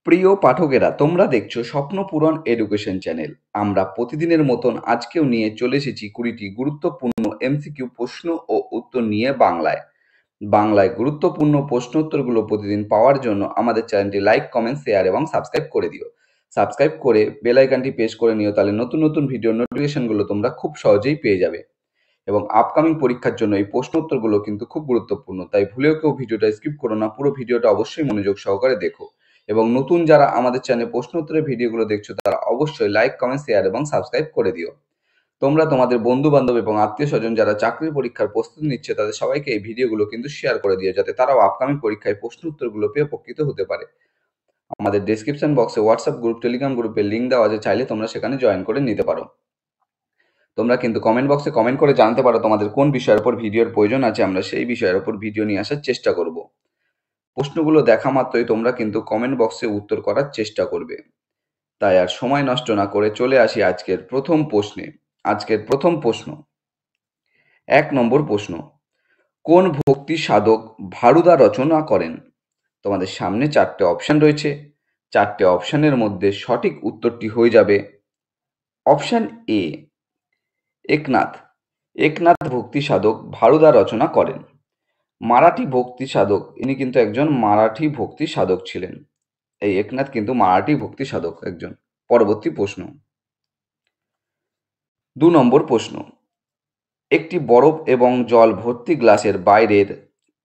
প্রিয় পাঠকেরা, তোমরা দেখছো স্বপ্ন পূরণ এডুকেশন চ্যানেল। আমরা প্রতিদিনের মতন আজকেও নিয়ে চলে এসেছি 20টি গুরুত্বপূর্ণ এমসিকিউ প্রশ্ন ও উত্তর নিয়ে বাংলায় গুরুত্বপূর্ণ প্রশ্ন উত্তরগুলো প্রতিদিন পাওয়ার জন্য আমাদের চ্যানেলটি লাইক, কমেন্ট, শেয়ার এবং সাবস্ক্রাইব করে দিও। সাবস্ক্রাইব করে বেল আইকনটি প্রেস করে নিও, তাহলে নতুন নতুন ভিডিও নোটিফিকেশনগুলো তোমরা খুব সহজেই পেয়ে যাবে। এবং আপকামিং পরীক্ষার জন্য এই প্রশ্ন উত্তরগুলো কিন্তু খুব গুরুত্বপূর্ণ, তাই ভুলেও কেউ ভিডিওটা স্কিপ করো না, পুরো ভিডিওটা অবশ্যই মনোযোগ সহকারে দেখো। এবং নতুন যারা আমাদের চ্যানেলে প্রশ্ন উত্তরের ভিডিওগুলো দেখছো তারা অবশ্যই লাইক, কমেন্ট, শেয়ার এবং সাবস্ক্রাইব করে দিও। তোমরা তোমাদের বন্ধু বান্ধব এবং আত্মীয় স্বজন যারা চাকরির পরীক্ষার প্রস্তুতি নিচ্ছে তাদের সবাইকে এই ভিডিওগুলো কিন্তু শেয়ার করে দিও, যাতে তারাও আপকামিং পরীক্ষায় প্রশ্ন উত্তরগুলো পেয়ে উপকৃত হতে পারে। আমাদের ডেসক্রিপশন বক্সে হোয়াটসঅ্যাপ গ্রুপ, টেলিগ্রাম গ্রুপের লিঙ্ক দেওয়া আছে, চাইলে তোমরা সেখানে জয়েন করে নিতে পারো। তোমরা কিন্তু কমেন্ট বক্সে কমেন্ট করে জানতে পারো তোমাদের কোন বিষয়ের উপর ভিডিওর প্রয়োজন আছে, আমরা সেই বিষয়ের উপর ভিডিও নিয়ে আসার চেষ্টা করব। প্রশ্নগুলো দেখা মাত্রই তোমরা কিন্তু কমেন্ট বক্সে উত্তর করার চেষ্টা করবে। তাই আর সময় নষ্ট না করে চলে আসি আজকের প্রথম প্রশ্নে। আজকের প্রথম প্রশ্ন, 1 নম্বর প্রশ্ন, কোন ভক্তি সাধক ভারুদা রচনা করেন? তোমাদের সামনে 4টে অপশন রয়েছে। 4টে অপশনের মধ্যে সঠিক উত্তরটি হয়ে যাবে অপশন এ, একনাথ। একনাথ ভক্তি সাধক ভারুদা রচনা করেন। মারাঠি ভক্তি সাধক, ইনি কিন্তু একজন মারাঠি ভক্তি সাধক ছিলেন। এই একনাথ কিন্তু মারাঠি ভক্তি সাধক একজন। পরবর্তী প্রশ্ন, 2 নম্বর প্রশ্ন, একটি বরফ এবং জল ভর্তি গ্লাসের বাইরের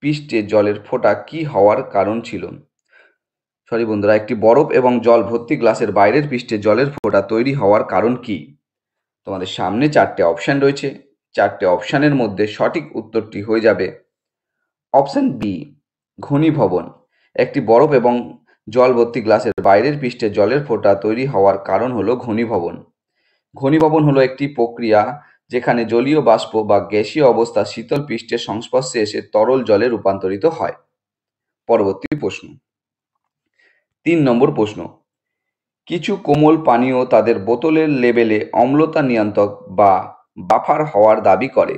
পৃষ্ঠে জলের ফোঁটা কি হওয়ার কারণ ছিল? সরি বন্ধুরা, একটি বরফ এবং জল ভর্তি গ্লাসের বাইরের পৃষ্ঠে জলের ফোঁটা তৈরি হওয়ার কারণ কি? তোমাদের সামনে 4টে অপশন রয়েছে। 4টে অপশনের মধ্যে সঠিক উত্তরটি হয়ে যাবে অপশন বি, ঘনীভবন। একটি বরফ এবং জল ভর্তি গ্লাসের বাইরের পৃষ্ঠে জলের ফোঁটা তৈরি হওয়ার কারণ হলো ঘনীভবন। ঘনীভবন হলো একটি প্রক্রিয়া যেখানে জলীয় বাষ্প বা গ্যাসীয় অবস্থা শীতল পৃষ্ঠের সংস্পর্শে এসে তরল জলে রূপান্তরিত হয়। পরবর্তী প্রশ্ন, 3 নম্বর প্রশ্ন, কিছু কোমল পানীয় তাদের বোতলের লেবেলে অম্লতা নিয়ন্ত্রক বা বাফার হওয়ার দাবি করে।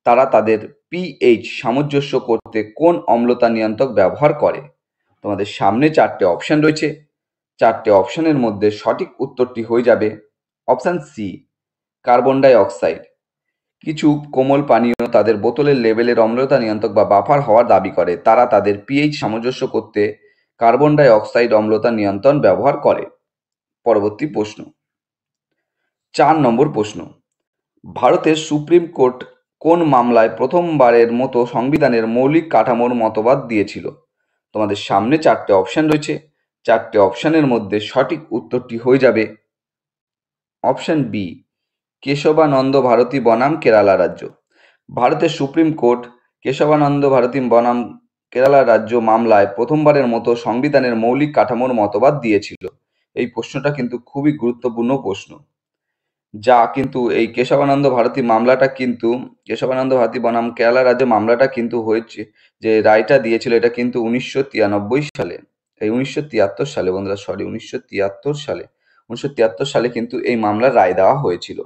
তারা তাদের পিএইচ সামঞ্জস্য করতে কোন অম্লতা নিয়ন্ত্রক ব্যবহার করে? তোমাদের সামনে 4টে অপশন রয়েছে। 4টে অপশনের মধ্যে সঠিক উত্তরটি হয়ে যাবে option C, carbon die oxide. কিছু কোমল পানীয় তাদের বোতলের লেবেলের অম্লতা নিয়ন্ত্রক বা বাফার হওয়ার দাবি করে। তারা তাদের পিএইচ সামঞ্জস্য করতে কার্বন ডাই অক্সাইড অম্লতা নিয়ন্ত্রণ ব্যবহার করে। পরবর্তী প্রশ্ন, 4 নম্বর প্রশ্ন, ভারতের সুপ্রিম কোর্ট কোন মামলায় প্রথমবারের মতো সংবিধানের মৌলিক কাঠামোর মতবাদ দিয়েছিল? তোমাদের সামনে 4টে অপশন রয়েছে। 4টে অপশনের মধ্যে সঠিক উত্তরটি হয়ে যাবে অপশন বি, কেশবানন্দ ভারতী বনাম কেরালা রাজ্য। ভারতের সুপ্রিম কোর্ট কেশবানন্দ ভারতী বনাম কেরালা রাজ্য মামলায় প্রথমবারের মতো সংবিধানের মৌলিক কাঠামোর মতবাদ দিয়েছিল। এই প্রশ্নটা কিন্তু খুবই গুরুত্বপূর্ণ প্রশ্ন, যা কিন্তু এই কেশবানন্দ ভারতী মামলাটা কিন্তু কেশবানন্দ ভারতী বনাম কেরালা রাজ্য মামলাটা কিন্তু হয়েছে, যে রায়টা দিয়েছিল এটা কিন্তু 1993 সালে, এই 1973 সালে বন্ধুরা, সরি 1973 সালে কিন্তু এই মামলার রায় দেওয়া হয়েছিল।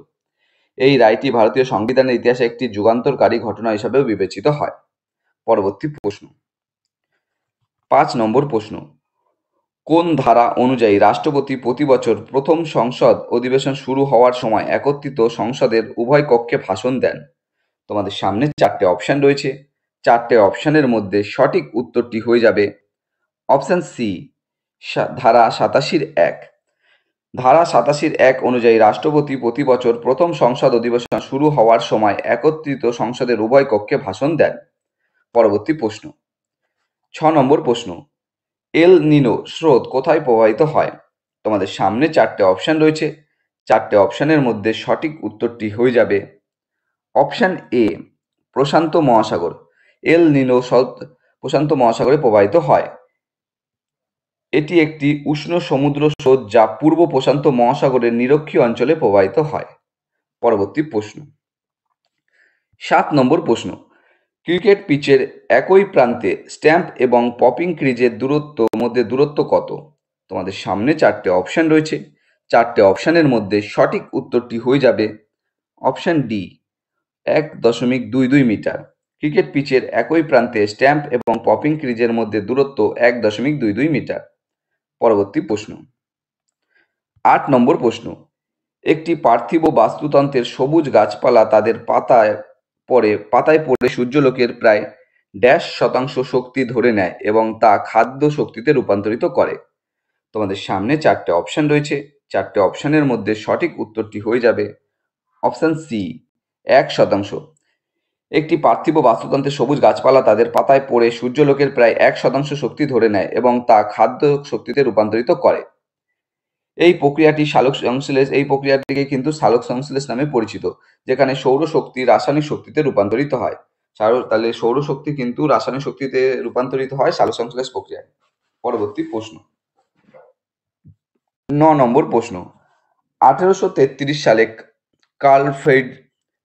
এই রায়টি ভারতীয় সংবিধানের ইতিহাসে একটি যুগান্তকারী ঘটনা হিসাবেও বিবেচিত হয়। পরবর্তী প্রশ্ন, 5 নম্বর প্রশ্ন, কোন ধারা অনুযায়ী রাষ্ট্রপতি প্রতি বছর প্রথম সংসদ অধিবেশন শুরু হওয়ার সময় একত্রিত সংসদের উভয় কক্ষে ভাষণ দেন? তোমাদের সামনে 4টে অপশন রয়েছে। 4টে অপশনের মধ্যে সঠিক উত্তরটি হয়ে যাবে অপশন সি, ধারা 87(1). ধারা 87(1) অনুযায়ী রাষ্ট্রপতি প্রতি বছর প্রথম সংসদ অধিবেশন শুরু হওয়ার সময় একত্রিত সংসদের উভয় কক্ষে ভাষণ দেন। পরবর্তী প্রশ্ন, 6 নম্বর প্রশ্ন, এল নিনো স্রোত কোথায় প্রবাহিত হয়? তোমাদের সামনে 4টে অপশন রয়েছে। 4টে অপশনের মধ্যে সঠিক উত্তরটি হয়ে যাবে অপশন এ, প্রশান্ত মহাসাগর। এল নিনো স্রোত প্রশান্ত মহাসাগরে প্রবাহিত হয়। এটি একটি উষ্ণ সমুদ্র স্রোত যা পূর্ব প্রশান্ত মহাসাগরের নিরক্ষীয় অঞ্চলে প্রবাহিত হয়। পরবর্তী প্রশ্ন, 7 নম্বর প্রশ্ন, ক্রিকেট পিচের একই প্রান্তে স্ট্যাম্প এবং পপিং ক্রিজের মধ্যে দূরত্ব কত? তোমাদের সামনে 4টে অপশন রয়েছে। 4টে অপশনের মধ্যে সঠিক উত্তরটি হয়ে যাবে অপশন ডি, 1.22 মিটার। ক্রিকেট পিচের একই প্রান্তে স্ট্যাম্প এবং পপিং ক্রিজের মধ্যে দূরত্ব 1.22 মিটার। পরবর্তী প্রশ্ন 8 নম্বর প্রশ্ন, একটি পার্থিব বাস্তুতন্ত্রের সবুজ গাছপালা তাদের পাতায় পড়ে সূর্যালোকের প্রায় শতাংশ শক্তি ধরে নেয় এবং তা খাদ্য শক্তিতে রূপান্তরিত করে। তোমাদের সামনে 4টে অপশন রয়েছে। 4টে অপশনের মধ্যে সঠিক উত্তরটি হয়ে যাবে অপশন সি, 1%। একটি পার্থিব বাস্তুতন্ত্রের সবুজ গাছপালা তাদের পাতায় পড়ে সূর্যালোকের প্রায় 1% শক্তি ধরে নেয় এবং তা খাদ্য শক্তিতে রূপান্তরিত করে। এই প্রক্রিয়াটিকে কিন্তু সালোক সংশ্লেষ নামে পরিচিত, যেখানে সৌরশক্তি রাসায়নিক শক্তিতে রূপান্তরিত হয়। তাহলে সৌরশক্তি কিন্তু রাসায়নিক শক্তিতে রূপান্তরিত হয় সালোক সংশ্লেষ প্রক্রিয়ায়। পরবর্তী প্রশ্ন 9 নম্বর প্রশ্ন, 1833 সালে কার্ল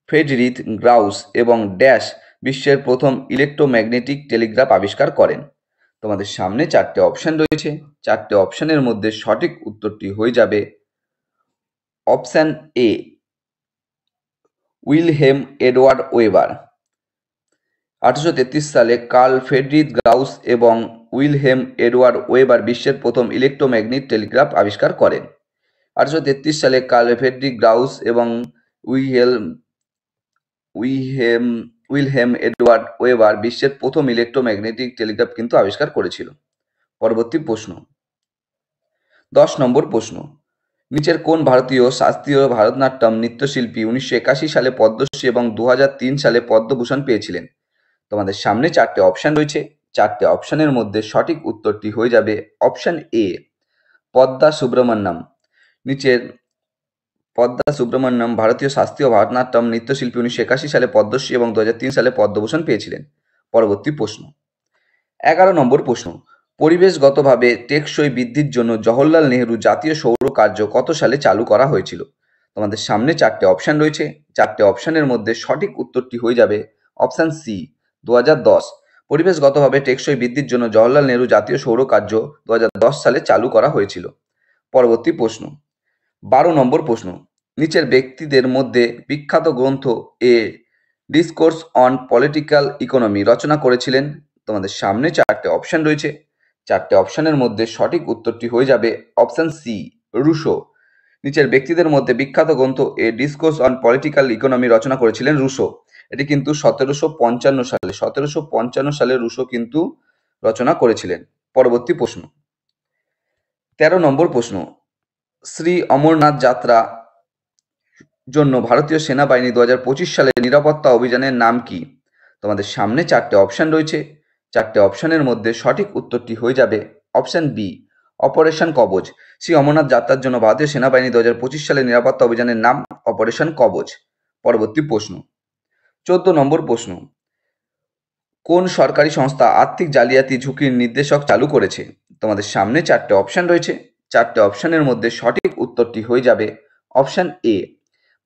ফ্রেডরিখ গাউস এবং বিশ্বের প্রথম ইলেকট্রোম্যাগনেটিক টেলিগ্রাফ আবিষ্কার করেন। তোমাদের সামনে 4টে অপশন রয়েছে। 4টে অপশনের মধ্যে সঠিক উত্তরটি হয়ে যাবে option A, Wilhelm Edward weber. 1833 সালে কার্ল ফ্রেডরিখ গাউস এবং উইলহেম এডওয়ার্ড ওয়েবার বিশ্বের প্রথম ইলেকট্রোম্যাগনেটিক টেলিগ্রাফ আবিষ্কার করেন। 1833 সালে কার্ল ফ্রেডরিখ গাউস এবং উইলহেম এডওয়ার্ড ওয়েবার বিশ্বের প্রথম ইলেকট্রোম্যাগনেটিক টেলিগ্রাফ কিন্তু আবিষ্কার করেছিল। পরবর্তী প্রশ্ন 10 নম্বর প্রশ্ন, নিচের কোন ভারতীয় শাস্ত্রীয় ভারতনাট্যম নৃত্যশিল্পী 1981 সালে পদ্মশ্রী এবং 2003 সালে পদ্মভূষণ পেয়েছিলেন? তোমাদের সামনে 4টে অপশন রয়েছে। 4টে অপশনের মধ্যে সঠিক উত্তরটি হয়ে যাবে অপশন এ, পদ্মা সুব্রমণ্যম। পদ্মা সুব্রমণ্যম ভারতীয় শাস্ত্রীয় ভারতনাট্যম নৃত্যশিল্পী 1981 সালে পদ্মশ্রী এবং 2003 সালে পদ্মভূষণ পেয়েছিলেন। পরবর্তী প্রশ্ন 11 নম্বর প্রশ্ন, পরিবেশগতভাবে টেকসই বৃদ্ধির জন্য জওহরলাল নেহরু জাতীয় সৌর কার্য কত সালে চালু করা হয়েছিল? তোমাদের সামনে 4টে অপশন রয়েছে। 4টে অপশনের মধ্যে সঠিক উত্তরটি হয়ে যাবে অপশন সি, 2010। পরিবেশগতভাবে টেকসই বৃদ্ধির জন্য জওহরলাল নেহরু জাতীয় সৌর কার্য 2010 সালে চালু করা হয়েছিল। পরবর্তী প্রশ্ন 12 নম্বর প্রশ্ন, নিচের ব্যক্তিদের মধ্যে বিখ্যাত গ্রন্থ এ ডিসকোর্স অন পলিটিক্যাল ইকোনমি রচনা করেছিলেন? তোমাদের সামনে 4টে অপশন রয়েছে। 4টে অপশনের মধ্যে সঠিক উত্তরটি হয়ে যাবে অপশন সি, রুশো। নিচের ব্যক্তিদের মধ্যে বিখ্যাত গ্রন্থ এ ডিসকোর্স অন পলিটিক্যাল ইকোনমি রচনা করেছিলেন রুশো। এটি কিন্তু 1755 সালে রুশো কিন্তু রচনা করেছিলেন। পরবর্তী প্রশ্ন 13 নম্বর প্রশ্ন, শ্রী অমরনাথ যাত্রা জন্য ভারতীয় সেনাবাহিনী 2025 সালের নিরাপত্তা অভিযানের নাম কি? তোমাদের সামনে 4টে অপশন রয়েছে। 4টে অপশনের মধ্যে সঠিক উত্তরটি হয়ে যাবে অপশন বি, অপারেশন কবচ। শ্রী অমরনাথ যাত্রার জন্য ভারতীয় সেনাবাহিনী 2025 সালের নিরাপত্তা অভিযানের নাম অপারেশন কবচ। পরবর্তী প্রশ্ন 14 নম্বর প্রশ্ন, কোন সরকারি সংস্থা আর্থিক জালিয়াতি ঝুঁকির নির্দেশক চালু করেছে? তোমাদের সামনে 4টে অপশন রয়েছে। 4টে অপশনের মধ্যে সঠিক উত্তরটি হয়ে যাবে অপশন এ,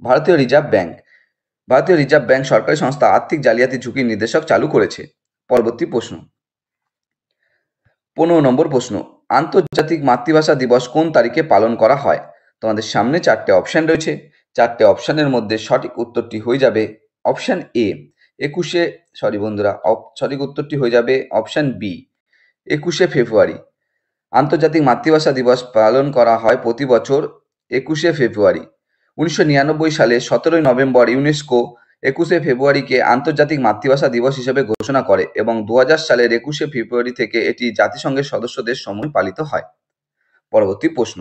ভারতীয় রিজার্ভ ব্যাংক। ভারতীয় রিজার্ভ ব্যাংক সরকারি সংস্থা আর্থিক জালিয়াতি ঝুঁকির নির্দেশক চালু করেছে। পরবর্তী প্রশ্ন 15 নম্বর প্রশ্ন, আন্তর্জাতিক মাতৃভাষা দিবস কোন তারিখে পালন করা হয়? তোমাদের সামনে 4টে অপশন রয়েছে। 4টে অপশনের মধ্যে সঠিক উত্তরটি হয়ে যাবে অপশন এ, সঠিক উত্তরটি হয়ে যাবে অপশন বি, 21শে ফেব্রুয়ারি। আন্তর্জাতিক মাতৃভাষা দিবস পালন করা হয় প্রতি বছর 21শে ফেব্রুয়ারি। 1999 সালে 17 নভেম্বর ইউনেস্কো 21শে ফেব্রুয়ারিকে আন্তর্জাতিক মাতৃভাষা দিবস হিসেবে ঘোষণা করে এবং 2000 সালের 21শে ফেব্রুয়ারি থেকে এটি জাতিসংঘের সদস্য দেশ সমূহে পালিত হয়। পরবর্তী প্রশ্ন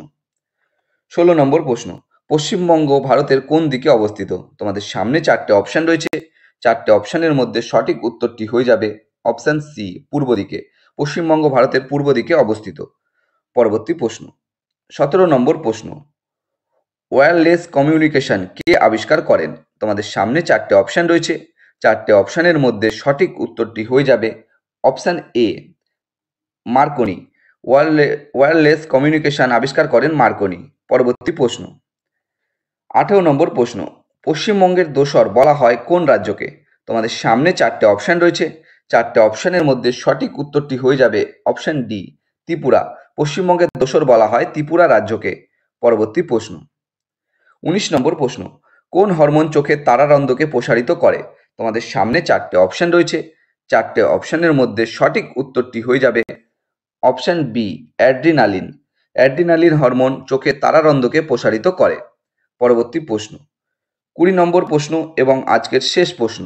16 নম্বর প্রশ্ন, পশ্চিমবঙ্গ ভারতের কোন দিকে অবস্থিত? তোমাদের সামনে 4টে অপশন রয়েছে। 4টে অপশনের মধ্যে সঠিক উত্তরটি হয়ে যাবে অপশন সি, পূর্ব দিকে। পশ্চিমবঙ্গ ভারতের পূর্ব দিকে অবস্থিত। পরবর্তী প্রশ্ন 17 নম্বর প্রশ্ন, ওয়্যারলেস কমিউনিকেশন কে আবিষ্কার করেন? তোমাদের সামনে 4টে অপশন রয়েছে। 4টে অপশনের মধ্যে সঠিক উত্তরটি হয়ে যাবে option A, Marconi. Wireless communication আবিষ্কার করেন মার্কনি। পরবর্তী প্রশ্ন 18 নম্বর প্রশ্ন, পশ্চিমবঙ্গের দোসর বলা হয় কোন রাজ্যকে? তোমাদের সামনে 4টে অপশন রয়েছে। 4টে অপশনের মধ্যে সঠিক উত্তরটি হয়ে যাবে অপশন ডি, ত্রিপুরা। পশ্চিমবঙ্গের দোসর বলা হয় ত্রিপুরা রাজ্যকে। পরবর্তী প্রশ্ন 19 নম্বর প্রশ্ন, কোন হরমোন চোখের তারারন্ধ্রকে প্রসারিত করে? তোমাদের সামনে 4টে অপশন রয়েছে। 4টে অপশনের মধ্যে সঠিক উত্তরটি হয়ে যাবে option B, adrenaline. Adrenaline hormone চোখের তারারন্ধ্রকে প্রসারিত করে। পরবর্তী প্রশ্ন, 20 নম্বর প্রশ্ন এবং আজকের শেষ প্রশ্ন,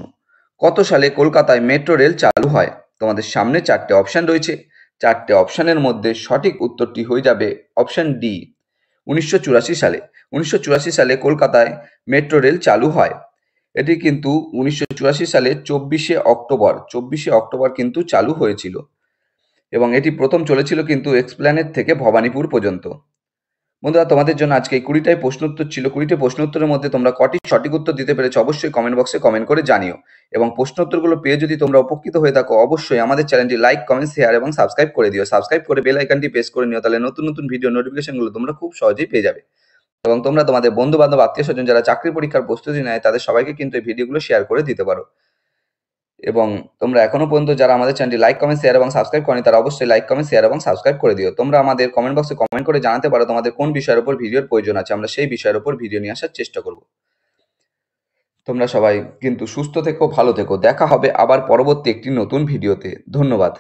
কত সালে কলকাতায় মেট্রো রেল চালু হয়? তোমাদের সামনে 4টে অপশন রয়েছে। 4টে অপশনের মধ্যে সঠিক উত্তরটি হয়ে যাবে অপশন ডি, 1984 সালে। 1984 সালে কলকাতায় মেট্রো রেল চালু হয়। এটি কিন্তু 1984 সালে 24শে অক্টোবর কিন্তু চালু হয়েছিল এবং এটি প্রথম চলেছিল কিন্তু এক্সপ্ল্যানেড থেকে ভবানীপুর পর্যন্ত। বন্ধুরা, তোমাদের জন্য আজকে এই 20টাই প্রশ্ন উত্তর ছিল। 20টে প্রশ্ন উত্তরের মধ্যে তোমরা কটি সঠিক উত্তর দিতে পেরেছো অবশ্যই কমেন্ট বক্সে কমেন্ট করে জানিও। এবং প্রশ্ন উত্তরগুলো পেয়ে যদি তোমরা উপকৃত হয়ে থাকো অবশ্যই আমাদের চ্যানেলটি লাইক, কমেন্ট, শেয়ার এবং সাবস্ক্রাইব করে দিও। সাবস্ক্রাইব করে বেল আইকনটি প্রেস করে নিও, তাহলে নতুন নতুন ভিডিও নোটিফিকেশনগুলো তোমরা খুব সহজেই পেয়ে যাবে। এবং তোমরা তোমাদের বন্ধু বান্ধব, আত্মীয় স্বজন যারা চাকরি পরীক্ষার প্রস্তুতি নেয় তাদের সবাইকে কিন্তু এই ভিডিওগুলো শেয়ার করে দিতে পারো। এবং তোমরা এখনো পর্যন্ত যারা আমাদের চ্যানেলটি লাইক, কমেন্ট, শেয়ার এবং সাবস্ক্রাইব করেনি তারা অবশ্যই লাইক, কমেন্ট, শেয়ার এবং সাবস্ক্রাইব করে দিও। তোমরা আমাদের কমেন্ট বক্সে কমেন্ট করে জানাতে পারো তোমাদের কোন বিষয়ের উপর ভিডিওর প্রয়োজন আছে, আমরা সেই বিষয়ের উপর ভিডিও নিয়ে আসার চেষ্টা করব। তোমরা সবাই কিন্তু সুস্থ থেকো, ভালো থেকো। দেখা হবে আবার পরবর্তী একটি নতুন ভিডিওতে। ধন্যবাদ।